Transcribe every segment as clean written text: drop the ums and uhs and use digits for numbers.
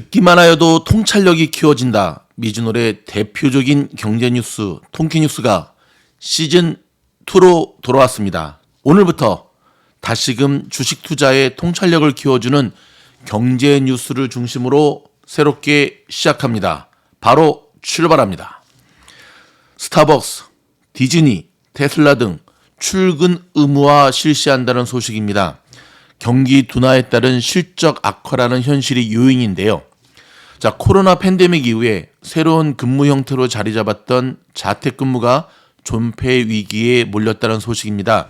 듣기만 하여도 통찰력이 키워진다. 미즈노의 대표적인 경제뉴스 통키뉴스가 시즌2로 돌아왔습니다. 오늘부터 다시금 주식 투자의 통찰력을 키워주는 경제뉴스를 중심으로 새롭게 시작합니다. 바로 출발합니다. 스타벅스, 디즈니, 테슬라 등 출근 의무화 실시한다는 소식입니다. 경기 둔화에 따른 실적 악화라는 현실이 요인인데요. 자, 코로나 팬데믹 이후에 새로운 근무 형태로 자리 잡았던 자택근무가 존폐 위기에 몰렸다는 소식입니다.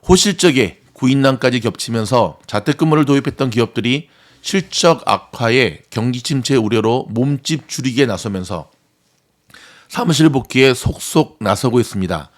호실적에 구인난까지 겹치면서 자택근무를 도입했던 기업들이 실적 악화에 경기 침체 우려로 몸집 줄이기에 나서면서 사무실 복귀에 속속 나서고 있습니다.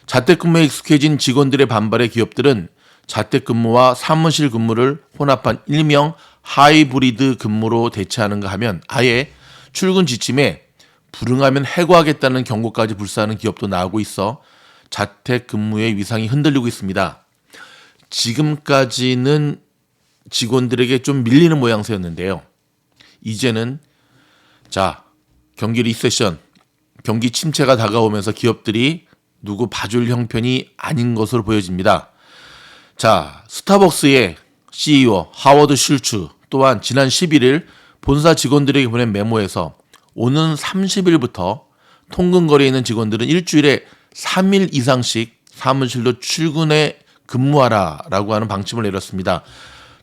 자택근무에 익숙해진 직원들의 반발에 기업들은 자택근무와 사무실 근무를 혼합한 일명 하이브리드 근무로 대체하는가 하면 아예 출근 지침에 불응하면 해고하겠다는 경고까지 불사하는 기업도 나오고 있어 자택근무의 위상이 흔들리고 있습니다. 지금까지는 직원들에게 좀 밀리는 모양새였는데요. 이제는 경기 리세션, 경기 침체가 다가오면서 기업들이 누구 봐줄 형편이 아닌 것으로 보여집니다. 스타벅스의 CEO 하워드 슐츠 또한 지난 11일 본사 직원들에게 보낸 메모에서 오는 30일부터 통근거리에 있는 직원들은 일주일에 3일 이상씩 사무실로 출근해 근무하라라고 하는 방침을 내렸습니다.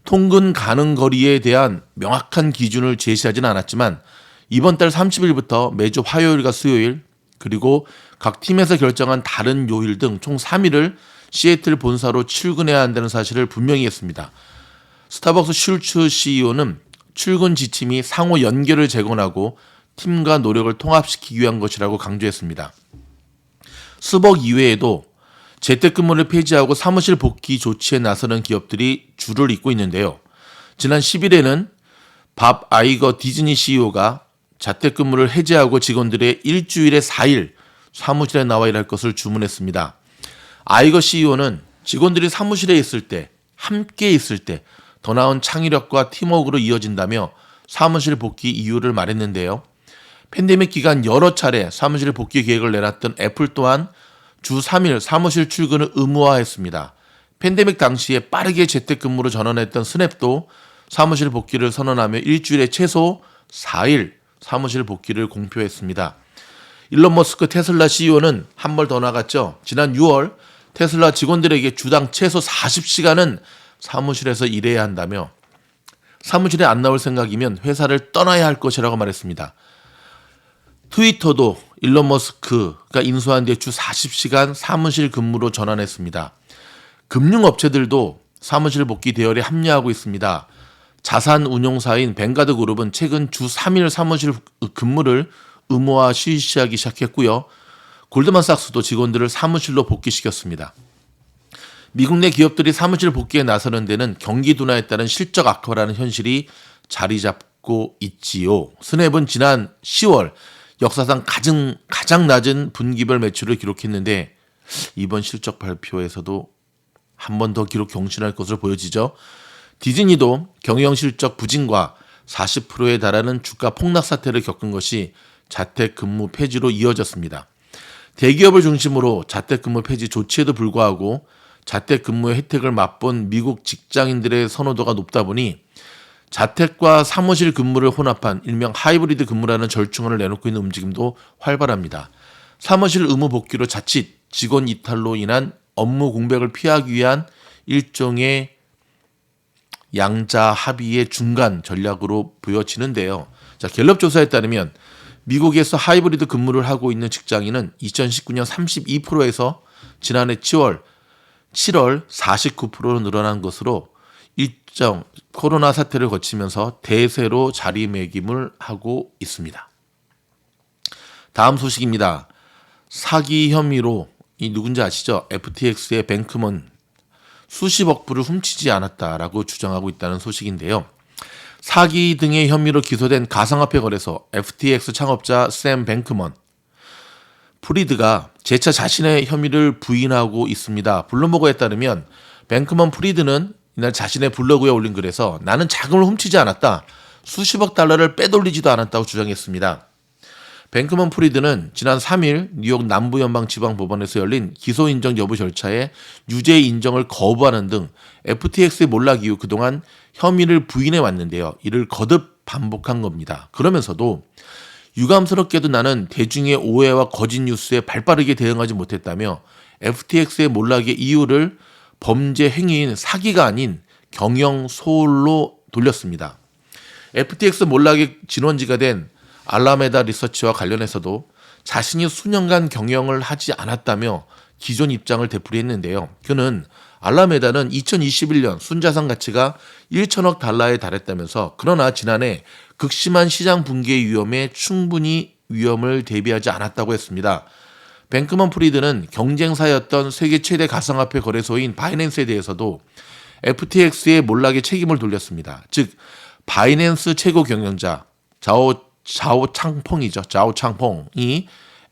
통근 가능 거리에 대한 명확한 기준을 제시하지는 않았지만 이번 달 30일부터 매주 화요일과 수요일 그리고 각 팀에서 결정한 다른 요일 등 총 3일을 시애틀 본사로 출근해야 한다는 사실을 분명히 했습니다. 스타벅스 슐츠 CEO는 출근 지침이 상호 연결을 재건하고 팀과 노력을 통합시키기 위한 것이라고 강조했습니다. 스벅 이외에도 재택근무를 폐지하고 사무실 복귀 조치에 나서는 기업들이 줄을 잇고 있는데요. 지난 10일에는 밥 아이거 디즈니 CEO가 자택근무를 해제하고 직원들의 일주일에 4일 사무실에 나와 일할 것을 주문했습니다. 아이거 CEO는 직원들이 사무실에 있을 때, 함께 있을 때 더 나은 창의력과 팀워크로 이어진다며 사무실 복귀 이유를 말했는데요. 팬데믹 기간 여러 차례 사무실 복귀 계획을 내놨던 애플 또한 주 3일 사무실 출근을 의무화했습니다. 팬데믹 당시에 빠르게 재택근무로 전환했던 스냅도 사무실 복귀를 선언하며 일주일에 최소 4일 사무실 복귀를 공표했습니다. 일론 머스크 테슬라 CEO는 한 발 더 나갔죠. 지난 6월 테슬라 직원들에게 주당 최소 40시간은 사무실에서 일해야 한다며 사무실에 안 나올 생각이면 회사를 떠나야 할 것이라고 말했습니다. 트위터도 일론 머스크가 인수한 뒤에 주 40시간 사무실 근무로 전환했습니다. 금융업체들도 사무실 복귀 대열에 합류하고 있습니다. 자산 운용사인 뱅가드 그룹은 최근 주 3일 사무실 근무를 의무화 실시하기 시작했고요. 골드만삭스도 직원들을 사무실로 복귀시켰습니다. 미국 내 기업들이 사무실 복귀에 나서는 데는 경기 둔화에 따른 실적 악화라는 현실이 자리 잡고 있지요. 스냅은 지난 10월 역사상 가장 낮은 분기별 매출을 기록했는데 이번 실적 발표에서도 한 번 더 기록 경신할 것으로 보여지죠. 디즈니도 경영 실적 부진과 40%에 달하는 주가 폭락 사태를 겪은 것이 자택근무 폐지로 이어졌습니다. 대기업을 중심으로 자택근무 폐지 조치에도 불구하고 자택근무의 혜택을 맛본 미국 직장인들의 선호도가 높다 보니 자택과 사무실 근무를 혼합한 일명 하이브리드 근무라는 절충안을 내놓고 있는 움직임도 활발합니다. 사무실 의무 복귀로 자칫 직원 이탈로 인한 업무 공백을 피하기 위한 일종의 양자 합의의 중간 전략으로 보여지는데요. 갤럽 조사에 따르면 미국에서 하이브리드 근무를 하고 있는 직장인은 2019년 32%에서 지난해 7월 49%로 늘어난 것으로 일정 코로나 사태를 거치면서 대세로 자리매김을 하고 있습니다. 다음 소식입니다. 사기 혐의로 이 누군지 아시죠? FTX의 뱅크먼 수십억 불을 훔치지 않았다라고 주장하고 있다는 소식인데요. 사기 등의 혐의로 기소된 가상화폐 거래소 FTX 창업자 샘 뱅크먼 프리드가 재차 자신의 혐의를 부인하고 있습니다. 블룸버그에 따르면 뱅크먼 프리드는 이날 자신의 블로그에 올린 글에서 나는 자금을 훔치지 않았다. 수십억 달러를 빼돌리지도 않았다고 주장했습니다. 뱅크먼 프리드는 지난 3일 뉴욕 남부연방지방법원에서 열린 기소 인정 여부 절차에 유죄 인정을 거부하는 등 FTX의 몰락 이후 그동안 혐의를 부인해 왔는데요. 이를 거듭 반복한 겁니다. 그러면서도 유감스럽게도 나는 대중의 오해와 거짓 뉴스에 발빠르게 대응하지 못했다며 FTX의 몰락의 이유를 범죄 행위인 사기가 아닌 경영 소홀로 돌렸습니다. FTX 몰락의 진원지가 된 알라메다 리서치와 관련해서도 자신이 수년간 경영을 하지 않았다며 기존 입장을 되풀이했는데요. 그는 알라메다는 2021년 순자산 가치가 1천억 달러에 달했다면서 그러나 지난해 극심한 시장 붕괴의 위험에 충분히 위험을 대비하지 않았다고 했습니다. 뱅크먼 프리드는 경쟁사였던 세계 최대 가상화폐 거래소인 바이낸스에 대해서도 FTX의 몰락의 책임을 돌렸습니다. 즉 바이낸스 최고 경영자 자오 창펑이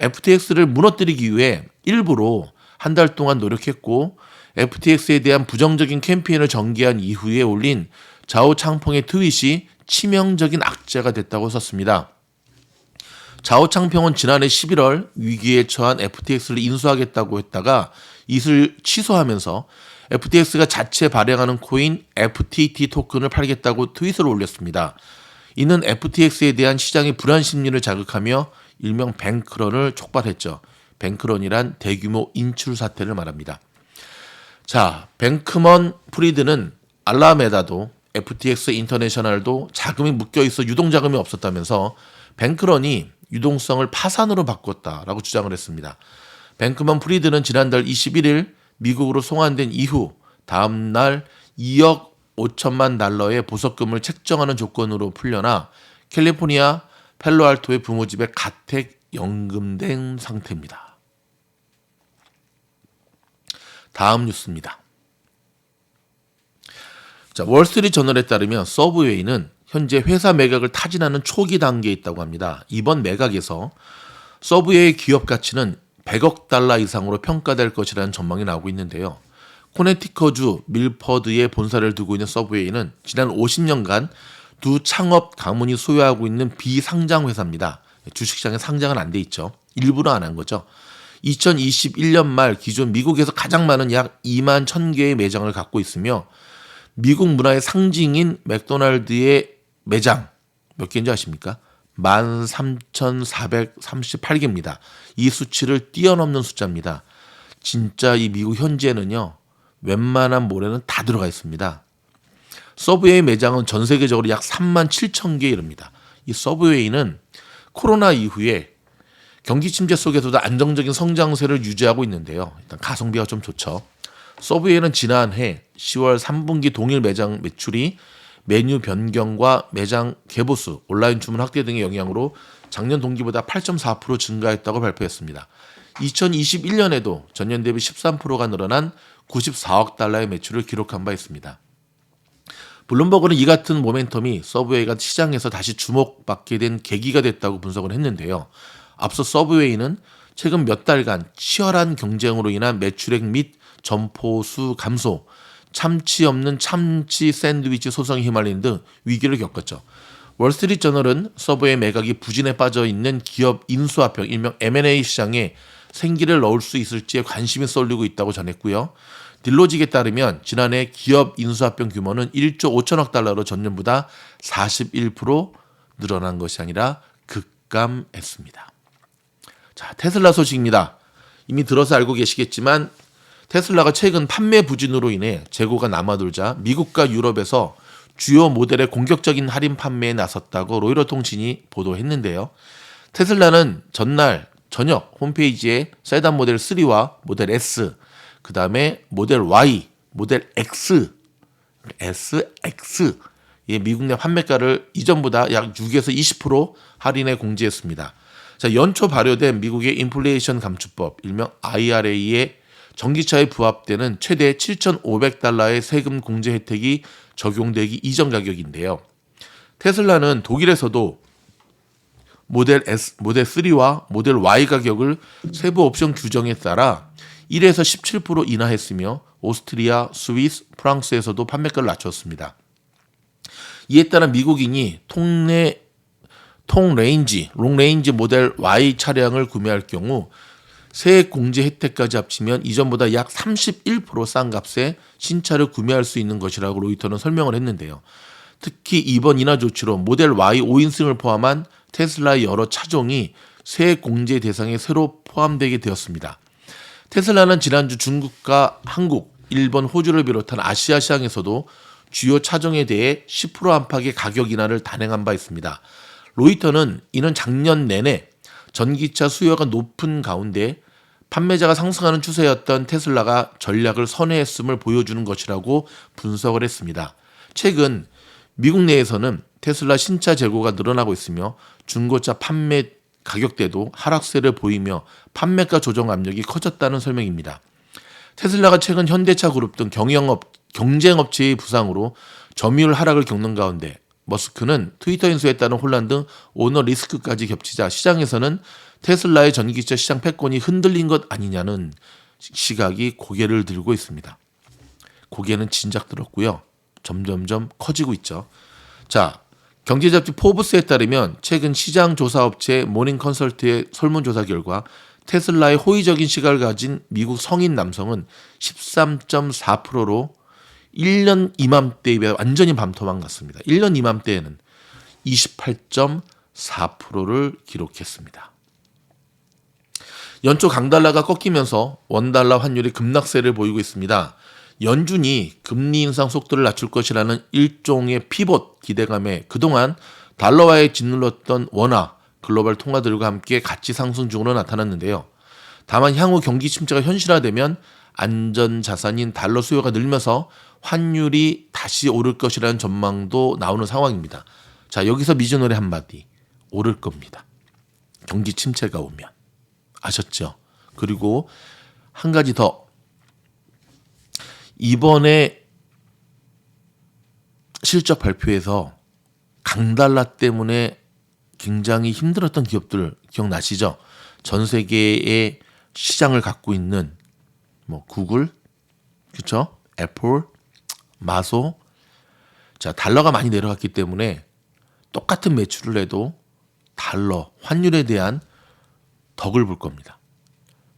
FTX를 무너뜨리기 위해 일부러 한 달 동안 노력했고 FTX에 대한 부정적인 캠페인을 전개한 이후에 올린 자오 창펑의 트윗이 치명적인 악재가 됐다고 썼습니다. 자오 창펑은 지난해 11월 위기에 처한 FTX를 인수하겠다고 했다가 이를 취소하면서 FTX가 자체 발행하는 코인 FTT 토큰을 팔겠다고 트윗을 올렸습니다. 이는 FTX에 대한 시장의 불안 심리를 자극하며 일명 뱅크런을 촉발했죠. 뱅크런이란 대규모 인출 사태를 말합니다. 자, 뱅크먼 프리드는 알라메다도 FTX 인터내셔널도 자금이 묶여있어 유동자금이 없었다면서 뱅크런이 유동성을 파산으로 바꿨다라고 주장을 했습니다. 뱅크먼 프리드는 지난달 21일 미국으로 송환된 이후 다음 날 2억 5천만 달러의 보석금을 책정하는 조건으로 풀려나 캘리포니아 펠로알토의 부모집에 가택 연금된 상태입니다. 다음 뉴스입니다. 자, 월스트리트 저널에 따르면 서브웨이는 현재 회사 매각을 타진하는 초기 단계에 있다고 합니다. 이번 매각에서 서브웨이의 기업 가치는 100억 달러 이상으로 평가될 것이라는 전망이 나오고 있는데요. 코네티커주 밀퍼드에 본사를 두고 있는 서브웨이는 지난 50년간 두 창업 가문이 소유하고 있는 비상장 회사입니다. 주식시장에 상장은 안 돼 있죠. 일부러 안 한 거죠. 2021년 말 기존 미국에서 가장 많은 약 2만 1,000개의 매장을 갖고 있으며 미국 문화의 상징인 맥도날드의 매장 몇 개인지 아십니까? 13,438개입니다. 이 수치를 뛰어넘는 숫자입니다. 진짜 이 미국 현지에는요. 웬만한 몰에는 다 들어가 있습니다. 서브웨이 매장은 전 세계적으로 약 3만 7천 개 이릅니다. 이 서브웨이는 코로나 이후에 경기 침체 속에서도 안정적인 성장세를 유지하고 있는데요. 일단 가성비가 좀 좋죠. 서브웨이는 지난해 10월 3분기 동일 매장 매출이 메뉴 변경과 매장 개보수, 온라인 주문 확대 등의 영향으로 작년 동기보다 8.4% 증가했다고 발표했습니다. 2021년에도 전년 대비 13%가 늘어난 94억 달러의 매출을 기록한 바 있습니다. 블룸버그는 이 같은 모멘텀이 서브웨이가 시장에서 다시 주목받게 된 계기가 됐다고 분석을 했는데요. 앞서 서브웨이는 최근 몇 달간 치열한 경쟁으로 인한 매출액 및 점포수 감소, 참치 없는 참치 샌드위치 소송에 휘말린 등 위기를 겪었죠. 월스트리트 저널은 서브웨이 매각이 부진에 빠져 있는 기업 인수합병, 일명 M&A 시장에 생기를 넣을 수 있을지에 관심이 쏠리고 있다고 전했고요. 딜로직에 따르면 지난해 기업 인수합병 규모는 1조 5천억 달러로 전년보다 41% 늘어난 것이 아니라 급감했습니다. 자, 테슬라 소식입니다. 이미 들어서 알고 계시겠지만 테슬라가 최근 판매 부진으로 인해 재고가 남아돌자 미국과 유럽에서 주요 모델의 공격적인 할인 판매에 나섰다고 로이터 통신이 보도했는데요. 테슬라는 전날 저녁 홈페이지에 세단 모델 3와 모델 S, 그 다음에 모델 Y, 모델 X, SX의 미국 내 판매가를 이전보다 약 6에서 20% 할인해 공지했습니다. 자, 연초 발효된 미국의 인플레이션 감축법, 일명 IRA에 전기차에 부합되는 최대 7,500달러의 세금 공제 혜택이 적용되기 이전 가격인데요. 테슬라는 독일에서도 모델 S, 모델 3와 모델 Y 가격을 세부 옵션 규정에 따라 1에서 17% 인하했으며 오스트리아, 스위스, 프랑스에서도 판매가를 낮췄습니다. 이에 따라 미국인이 롱레인지 모델 Y 차량을 구매할 경우 세액 공제 혜택까지 합치면 이전보다 약 31%싼 값에 신차를 구매할 수 있는 것이라고 로이터는 설명을 했는데요. 특히 이번 인하 조치로 모델 Y 5인승을 포함한 테슬라의 여러 차종이 세액 공제 대상에 새로 포함되게 되었습니다. 테슬라는 지난주 중국과 한국, 일본, 호주를 비롯한 아시아 시장에서도 주요 차종에 대해 10% 안팎의 가격 인하를 단행한 바 있습니다. 로이터는 이는 작년 내내 전기차 수요가 높은 가운데 판매자가 상승하는 추세였던 테슬라가 전략을 선회했음을 보여주는 것이라고 분석을 했습니다. 최근 미국 내에서는 테슬라 신차 재고가 늘어나고 있으며 중고차 판매 가격대도 하락세를 보이며 판매가 조정 압력이 커졌다는 설명입니다. 테슬라가 최근 현대차 그룹 등 경쟁업체의 부상으로 점유율 하락을 겪는 가운데 머스크는 트위터 인수에 따른 혼란 등 오너 리스크까지 겹치자 시장에서는 테슬라의 전기차 시장 패권이 흔들린 것 아니냐는 시각이 고개를 들고 있습니다. 고개는 진작 들었고요. 점점점 커지고 있죠. 자, 경제잡지 포브스에 따르면 최근 시장조사업체 모닝컨설트의 설문조사 결과 테슬라의 호의적인 시각을 가진 미국 성인 남성은 13.4%로 1년 이맘때에 비해 완전히 밤토막 났습니다. 1년 이맘때에는 28.4%를 기록했습니다. 연초 강달러가 꺾이면서 원달러 환율이 급락세를 보이고 있습니다. 연준이 금리 인상 속도를 낮출 것이라는 일종의 피봇 기대감에 그동안 달러화에 짓눌렀던 원화, 글로벌 통화들과 함께 같이 상승 중으로 나타났는데요. 다만 향후 경기 침체가 현실화되면 안전자산인 달러 수요가 늘면서 환율이 다시 오를 것이라는 전망도 나오는 상황입니다. 자, 여기서 미즈노래 한마디. 오를 겁니다. 경기 침체가 오면. 아셨죠? 그리고 한 가지 더. 이번에 실적 발표에서 강달러 때문에 굉장히 힘들었던 기업들 기억나시죠? 전 세계의 시장을 갖고 있는 구글, 그렇죠? 애플, 마소. 자, 달러가 많이 내려갔기 때문에 똑같은 매출을 해도 달러 환율에 대한 덕을 볼 겁니다.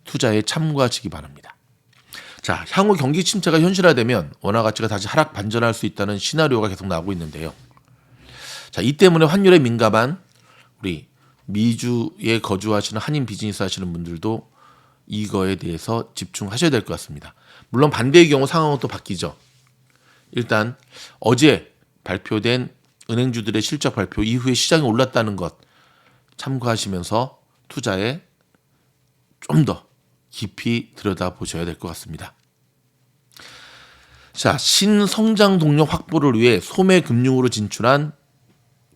투자에 참고하시기 바랍니다. 자, 향후 경기 침체가 현실화되면 원화 가치가 다시 하락 반전할 수 있다는 시나리오가 계속 나오고 있는데요. 자, 이 때문에 환율에 민감한 우리 미주에 거주하시는 한인 비즈니스 하시는 분들도 이거에 대해서 집중하셔야 될 것 같습니다. 물론 반대의 경우 상황은 또 바뀌죠. 일단 어제 발표된 은행주들의 실적 발표 이후에 시장이 올랐다는 것 참고하시면서 투자에 좀 더 깊이 들여다보셔야 될 것 같습니다. 자, 신성장 동력 확보를 위해 소매금융으로 진출한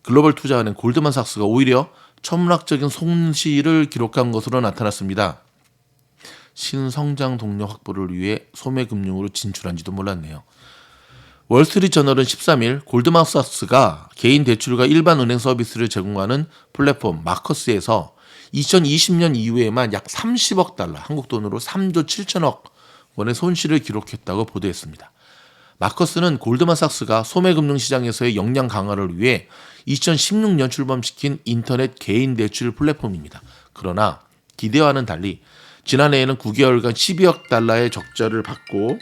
글로벌 투자은행 골드만삭스가 오히려 천문학적인 손실을 기록한 것으로 나타났습니다. 신성장 동력 확보를 위해 소매금융으로 진출한지도 몰랐네요. 월스트리트저널은 13일 골드만삭스가 개인 대출과 일반 은행 서비스를 제공하는 플랫폼 마커스에서 2020년 이후에만 약 30억 달러, 한국 돈으로 3조 7천억 원의 손실을 기록했다고 보도했습니다. 마커스는 골드만삭스가 소매금융 시장에서의 역량 강화를 위해 2016년 출범시킨 인터넷 개인 대출 플랫폼입니다. 그러나 기대와는 달리 지난해에는 9개월간 12억 달러의 적자를 받고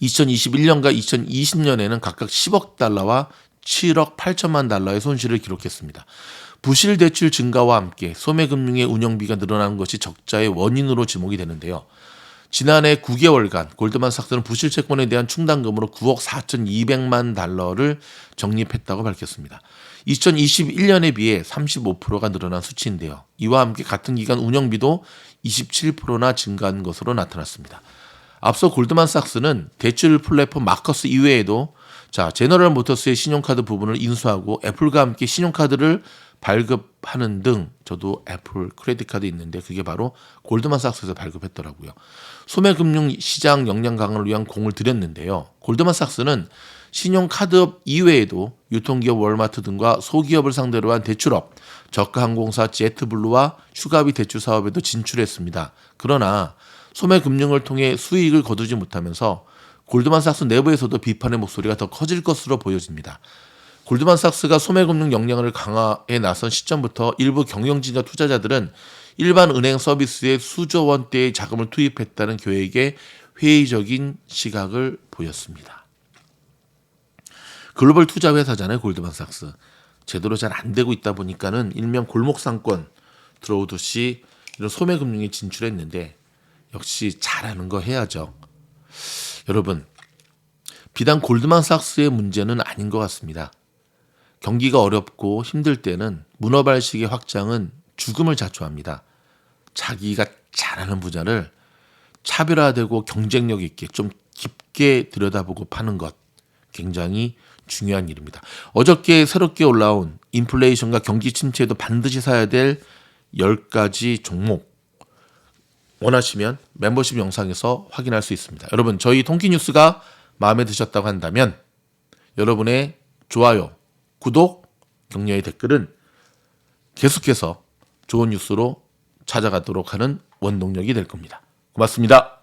2021년과 2020년에는 각각 10억 달러와 7억 8천만 달러의 손실을 기록했습니다. 부실 대출 증가와 함께 소매금융의 운영비가 늘어나는 것이 적자의 원인으로 지목이 되는데요. 지난해 9개월간 골드만삭스는 부실 채권에 대한 충당금으로 9억 4,200만 달러를 적립했다고 밝혔습니다. 2021년에 비해 35%가 늘어난 수치인데요. 이와 함께 같은 기간 운영비도 27%나 증가한 것으로 나타났습니다. 앞서 골드만삭스는 대출 플랫폼 마커스 이외에도 제너럴 모터스의 신용카드 부분을 인수하고 애플과 함께 신용카드를 발급하는 등 저도 애플 크레딧 카드 있는데 그게 바로 골드만삭스에서 발급했더라고요. 소매금융 시장 역량 강화를 위한 공을 들였는데요. 골드만삭스는 신용카드업 이외에도 유통기업 월마트 등과 소기업을 상대로 한 대출업, 저가항공사 제트블루와 슈가비 대출 사업에도 진출했습니다. 그러나 소매금융을 통해 수익을 거두지 못하면서 골드만삭스 내부에서도 비판의 목소리가 더 커질 것으로 보여집니다. 골드만삭스가 소매금융 역량을 강화해 나선 시점부터 일부 경영진과 투자자들은 일반 은행 서비스에 수조 원대의 자금을 투입했다는 계획에 회의적인 시각을 보였습니다. 글로벌 투자 회사잖아요, 골드만삭스. 제대로 잘 안 되고 있다 보니까는 일명 골목상권 들어오듯이 이런 소매금융에 진출했는데 역시 잘하는 거 해야죠. 여러분, 비단 골드만삭스의 문제는 아닌 것 같습니다. 경기가 어렵고 힘들 때는 문어발식의 확장은 죽음을 자초합니다. 자기가 잘하는 분야를 차별화되고 경쟁력 있게 좀 깊게 들여다보고 파는 것 굉장히 중요한 일입니다. 어저께 새롭게 올라온 인플레이션과 경기 침체에도 반드시 사야 될 10가지 종목 원하시면 멤버십 영상에서 확인할 수 있습니다. 여러분, 저희 통키뉴스가 마음에 드셨다고 한다면 여러분의 좋아요, 구독, 격려의 댓글은 계속해서 좋은 뉴스로 찾아가도록 하는 원동력이 될 겁니다. 고맙습니다.